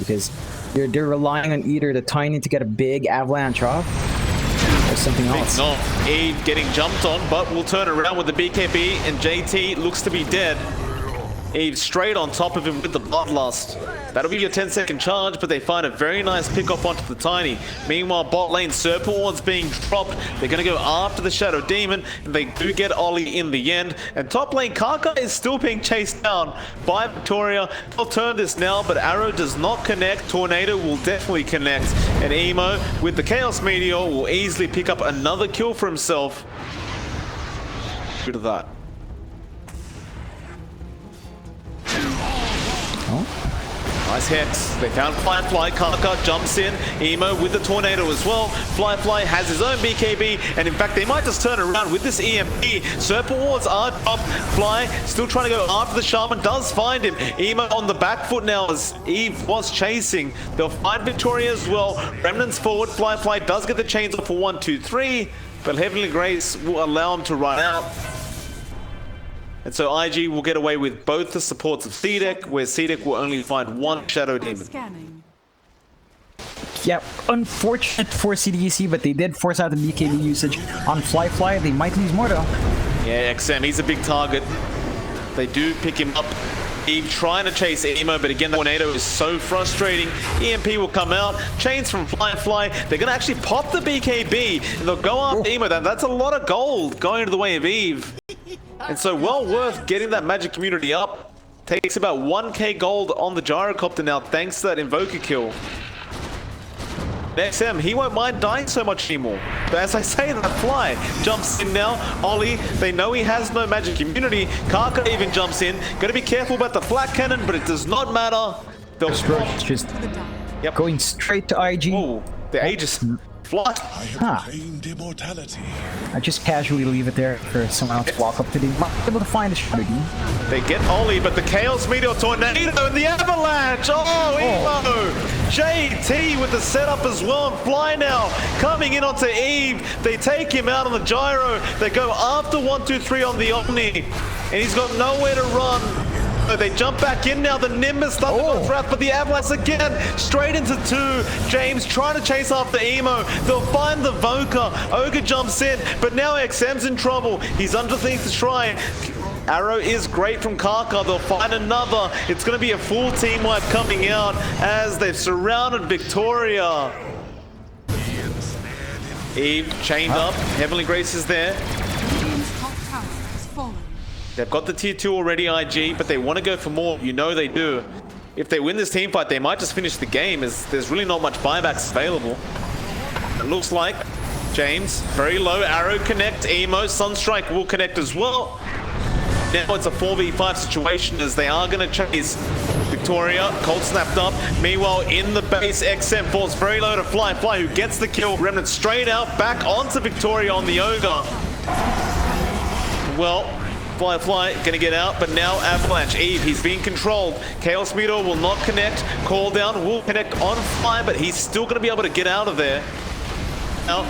because they're relying on either the Tiny to get a big avalanche off or something else. No, Eve getting jumped on, but we'll turn around with the BKB, and JT looks to be dead. Eve straight on top of him with the Bloodlust. That'll be your 10-second charge, but they find a very nice pick off onto the Tiny. Meanwhile, bot lane Serpent Ward's being dropped. They're going to go after the Shadow Demon, and they do get Ollie in the end. And top lane Kaka is still being chased down by Victoria. They'll turn this now, but Arrow does not connect. Tornado will definitely connect. And Emo, with the Chaos Meteor, will easily pick up another kill for himself. Good at that. Nice hits. They found Firefly. Kaka jumps in. Emo with the tornado as well. Firefly has his own BKB, and in fact, they might just turn around with this EMP. Serpent Wards are up. Fly still trying to go after the Shaman. Does find him. Emo on the back foot now as Eve was chasing. They'll find Victoria as well. Remnants forward. Firefly does get the chains off for 1, 2, 3, but Heavenly Grace will allow him to run out. And so IG will get away with both the supports of CDEC, where CDEC will only find one Shadow Demon. Yeah, unfortunate for CDEC, but they did force out the BKB usage on Fly. They might lose more though. Yeah, XM, he's a big target. They do pick him up. Eve trying to chase Emo, but again, the Tornado is so frustrating. EMP will come out. Chains from Fly. They're going to actually pop the BKB, and they'll go after Emo. That's a lot of gold going to the way of Eve. And so well worth getting that Magic Community up. Takes about 1k gold on the Gyrocopter now, thanks to that Invoker kill. XM, he won't mind dying so much anymore. But as I say, that Fly jumps in now. Ollie, they know he has no Magic Immunity. Kaka even jumps in. Gotta be careful about the flat cannon, but it does not matter. They'll just going straight to IG. Oh, the Aegis Fly. I just casually leave it there for someone else to walk up to the... Might able to find the Shadow Demon. They get Ollie, but the Chaos Meteor Tornado and the Avalanche! Oh, Emo! JT with the setup as well, and Fly now coming in onto Eve. They take him out on the Gyro. They go after 1, 2, 3 on the Omni, and he's got nowhere to run. So they jump back in now, the Nimbus Thunderbolt's Wrath, but the Avalanche again, straight into 2. James trying to chase after Emo. They'll find the Voker. Ogre jumps in, but now XM's in trouble. He's underneath the shrine. Arrow is great from Kaka. They'll find another. It's going to be a full team wipe coming out as they've surrounded Victoria. Eve chained up. Heavenly Grace is there. They've got the tier 2 already, IG, but they want to go for more. You know they do. If they win this team fight, they might just finish the game, as there's really not much buybacks available. It looks like James, very low, Arrow connect, Emo, Sunstrike will connect as well. Now it's a 4v5 situation as they are going to chase Victoria. Cold snapped up. Meanwhile, in the base, XM falls very low to Fly, who gets the kill. Remnant straight out, back onto Victoria on the Ogre. Well, Fly gonna get out, but now Avalanche. Eve, he's being controlled. Chaos Meteor will not connect. Call down will connect on Fly, but he's still gonna be able to get out of there. Now,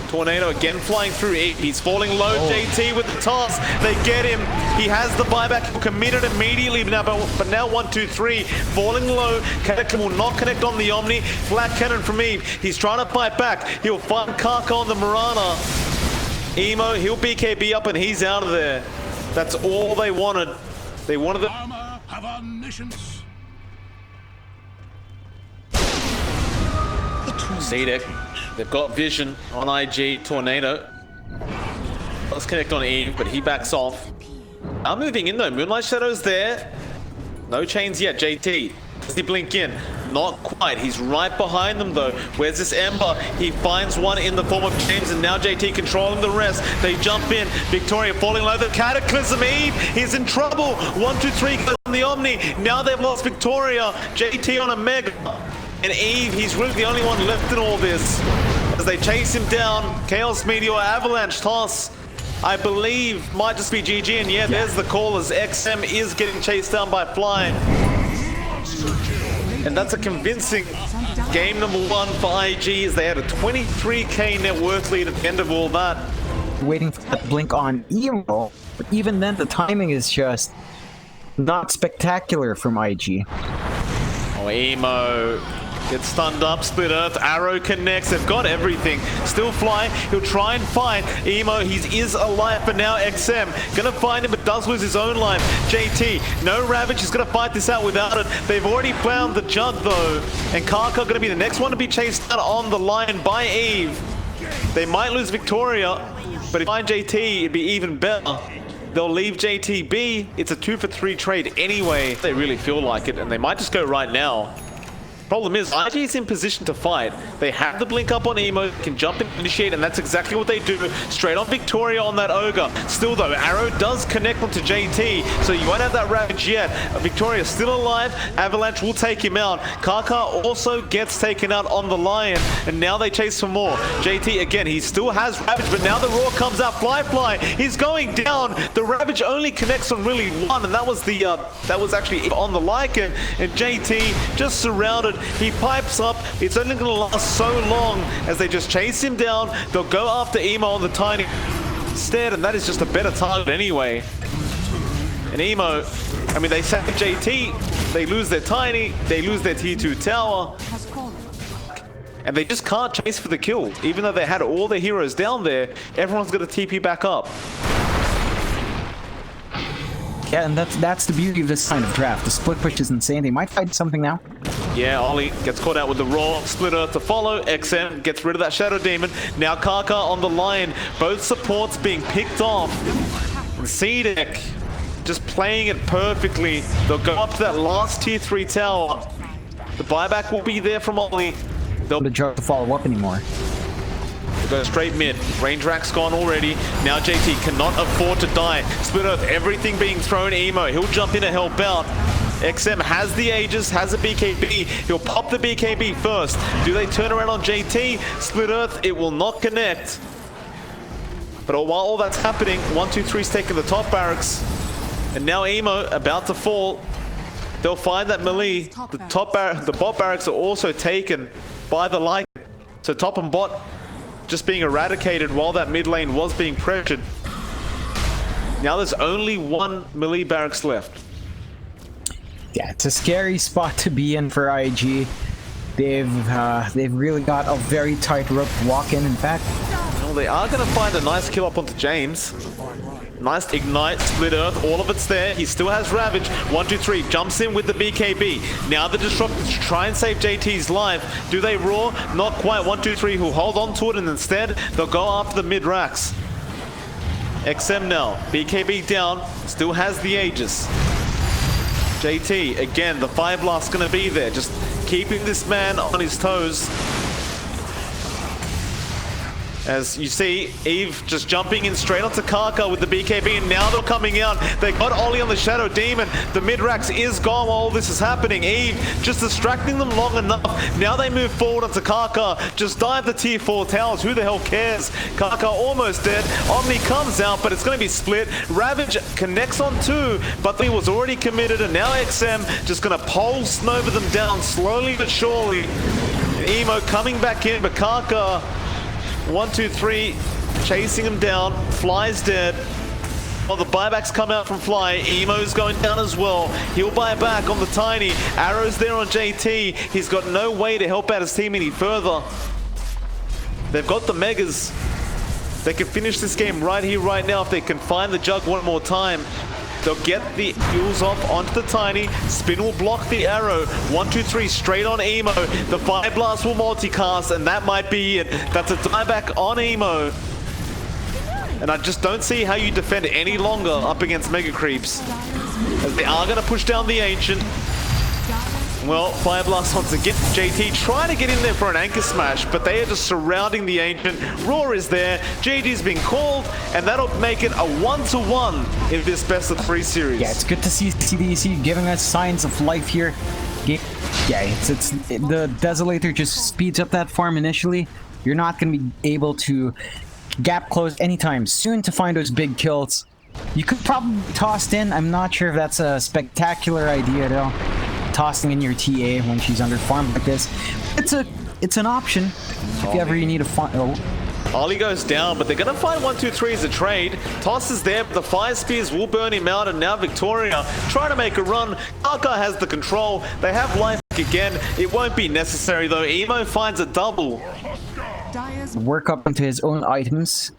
Tornado again flying through Eve. He's falling low. JT with the toss. They get him. He has the buyback. He'll commit it immediately now, but now 1, 2, 3. Falling low. Cataclysm will not connect on the Omni. Flat cannon from Eve. He's trying to fight back. He'll find Kaka on the Mirana. Emo, he'll BKB up and he's out of there. That's all they wanted. They wanted the... Have omniscience. CDEC, they've got vision on IG, Tornado. Let's connect on Eve, but he backs off. I'm moving in though, Moonlight Shadow's there. No chains yet, JT. Does he blink in? Not quite. He's right behind them though. Where's this Ember? He finds one in the form of James, and now JT controlling the rest. They jump in. Victoria falling low. The Cataclysm. Eve, he's in trouble. 1, 2, 3 goes on the Omni. Now they've lost Victoria. JT on a Mega. And Eve, he's really the only one left in all this. As they chase him down. Chaos Meteor, Avalanche toss. I believe might just be GG, and yeah, there's the call as XM is getting chased down by Fly. And that's a convincing game number 1 for IG, as they had a 23k net worth lead at the end of all that. Waiting for that blink on Emo, but even then the timing is just not spectacular from IG. Oh, Emo gets stunned up, split earth, arrow connects, they've got everything. Still fly, he'll try and find Emo, he is alive, but now XM gonna find him, but does lose his own life. JT, no Ravage, he's gonna fight this out without it. They've already found the Jug though, and Kaka gonna be the next one to be chased out on the line by Eve. They might lose Victoria, but if they find JT, it'd be even better. They'll leave JT be. It's a 2-for-3 trade anyway. They really feel like it, and they might just go right now. Problem is, IG is in position to fight. They have the blink up on Emo, can jump and initiate, and that's exactly what they do. Straight on Victoria on that Ogre. Still though, arrow does connect onto JT, so you won't have that Ravage yet. Victoria's still alive, Avalanche will take him out. Kaka also gets taken out on the Lion, and now they chase for more. JT, again, he still has Ravage, but now the Roar comes out. Fly, he's going down. The Ravage only connects on really one, and that was actually on the Lycan, and JT just surrounded. He pipes up. It's only going to last so long as they just chase him down. They'll go after Emo on the Tiny instead, and that is just a better target anyway. And Emo, I mean, they save JT, they lose their Tiny, they lose their T2 tower, and they just can't chase for the kill. Even though they had all their heroes down there, everyone's going to TP back up. Yeah, and that's the beauty of this kind of draft. The split push is insane. They might find something now. Yeah, Ollie gets caught out with the Raw, split earth to follow, XM gets rid of that Shadow Demon, now Kaka on the line, both supports being picked off, and CDEC just playing it perfectly. They'll go up to that last tier 3 tower, the buyback will be there from Ollie. They'll The Jug to follow up anymore. go straight mid, range rack's gone already, now JT cannot afford to die, split earth, everything being thrown Emo, he'll jump in to help out. XM has the Aegis, has a BKB. He'll pop the BKB first. Do they turn around on JT? Split Earth, it will not connect. But while all that's happening, 1-2-3's taking the top barracks. And now Emo about to fall. They'll find that melee. The bot barracks are also taken by the Lycan. So top and bot just being eradicated while that mid lane was being pressured. Now there's only one melee barracks left. Yeah, it's a scary spot to be in for IG. They've really got a very tight rope to walk in fact. Well, they are going to find a nice kill up onto James. Nice ignite, split earth, all of it's there. He still has Ravage. 1-2-3 jumps in with the BKB. Now the Disruptor to try and save JT's life. Do they roar? Not quite. 1-2-3 who hold on to it, and instead they'll go after the mid racks. XM now, BKB down, still has the Aegis. JT, again, the Fire Blast's gonna be there, just keeping this man on his toes. As you see, Eve just jumping in straight onto Kaka with the BKB, and now they're coming out. They got Ollie on the Shadow Demon. The mid-rax is gone while all this is happening. Eve just distracting them long enough. Now they move forward onto Kaka. Just dive the tier 4 towers. Who the hell cares? Kaka almost dead. Omni comes out, but it's going to be split. Ravage connects on 2, but he was already committed, and now XM just going to pole Snowber them down slowly but surely. And Emo coming back in, but Kaka 1-2-3 chasing him down. Fly's dead. Well, the buybacks come out from Fly. Emo's going down as well. He'll buy back on the Tiny. Arrow's there on JT. He's got no way to help out his team any further. They've got the Megas. They can finish this game right here, right now if they can find the Jug one more time. They'll get the heals off onto the Tiny. Spin will block the arrow. 1-2-3 straight on Emo. The Fire Blast will multicast, and that might be it. That's a dieback on Emo. And I just don't see how you defend any longer up against Mega Creeps. As they are going to push down the Ancient. Well, Fire Blast once again. JT trying to get in there for an anchor smash, but they are just surrounding the Ancient. Roar is there. GG's been called, and that'll make it a 1-1 in this best of 3 series. Yeah, it's good to see CDEC giving us signs of life here. Yeah, the Desolator just speeds up that farm initially. You're not going to be able to gap close anytime soon to find those big kills. You could probably toss in. I'm not sure if that's a spectacular idea though. Tossing in your TA when she's under farm like this. It's an option if ever you need a farm. Oh. Ollie goes down, but they're going to find 1-2-3 as a trade. Toss is there, but the Fire Spears will burn him out, and now Victoria trying to make a run. Kaka has the control. They have life. again. It won't be necessary though. Emo finds a double. Work up into his own items.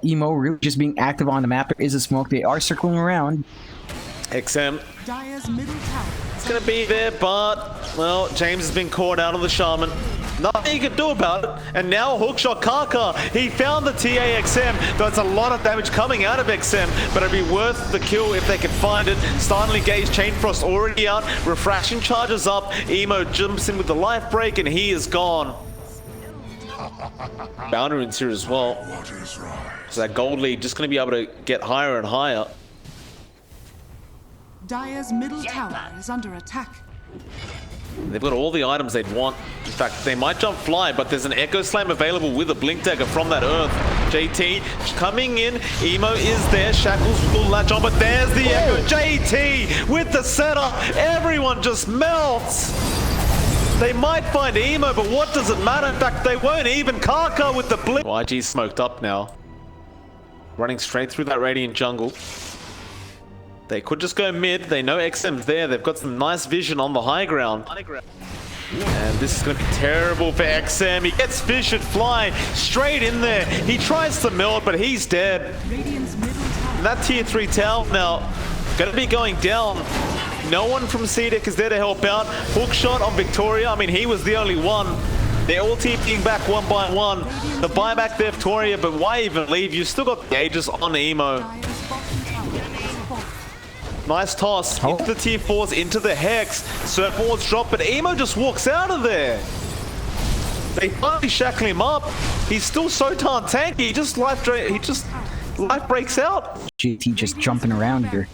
Emo really just being active on the map. There is a smoke. They are circling around. XM. It's gonna be there, but well, James has been caught out of the Shaman. Nothing he can do about it. And now hookshot Kaka. He found the TA XM. That's a lot of damage coming out of XM, but it'd be worth the kill if they could find it. Startling Gaze, Chain Frost already out. Refraction charges up. Emo jumps in with the life break, and he is gone. Boundary's here as well. So that gold lead just going to be able to get higher and higher. Dire's middle tower is under attack. They've got all the items they'd want. In fact, they might jump fly, but there's an Echo Slam available with a Blink Dagger from that Earth. JT coming in. Emo is there. Shackles will latch on, but there's the Echo. JT with the setup. Everyone just melts. They might find Emo, but what does it matter? In fact, they won't even. Kaka with the Blink. YG's smoked up now. Running straight through that Radiant jungle. They could just go mid. They know XM's there. They've got some nice vision on the high ground. And this is going to be terrible for XM. He gets Fissured Fly straight in there. He tries to melt, but he's dead. And that tier 3 tower now going to be going down. No one from CDEC is there to help out. Hookshot on Victoria. I mean, he was the only one. They're all TPing back one by one. The buyback there, Victoria, but why even leave? You still got the Aegis on Emo. Nice toss into the tier 4s, into the Hex. Surfboards drop, but Emo just walks out of there. They finally shackle him up. He's still so tanky. He just life breaks out. JT just jumping around here.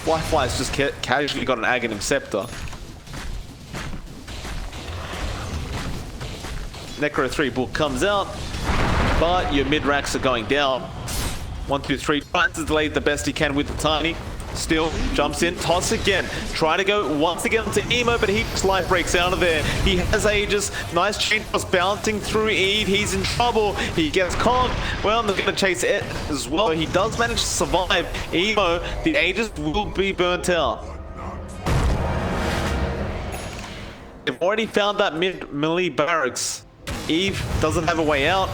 Fly's just casually got an Aghanim Scepter. Necro 3 book comes out, but your mid racks are going down. 1, 2, 3, tries to delay the best he can with the Tiny. Still jumps in, toss again. Try to go once again to Emo, but his life breaks out of there. He has Aegis. Nice chain toss bouncing through Eve. He's in trouble. He gets caught. Well, they're going to chase it as well. He does manage to survive. Emo, the Aegis will be burnt out. They've already found that mid-melee barracks. Eve doesn't have a way out.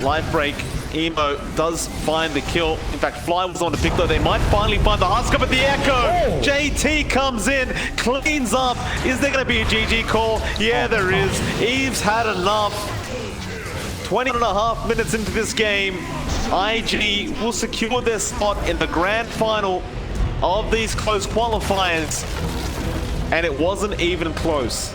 Life break. Emo does find the kill. In fact, Fly was on the pick though. They might finally find the Huskar, but the Echo! JT comes in, cleans up. Is there going to be a GG call? Yeah, there is. Eve's had enough. 20.5 minutes into this game, IG will secure their spot in the grand final of these close qualifiers. And it wasn't even close.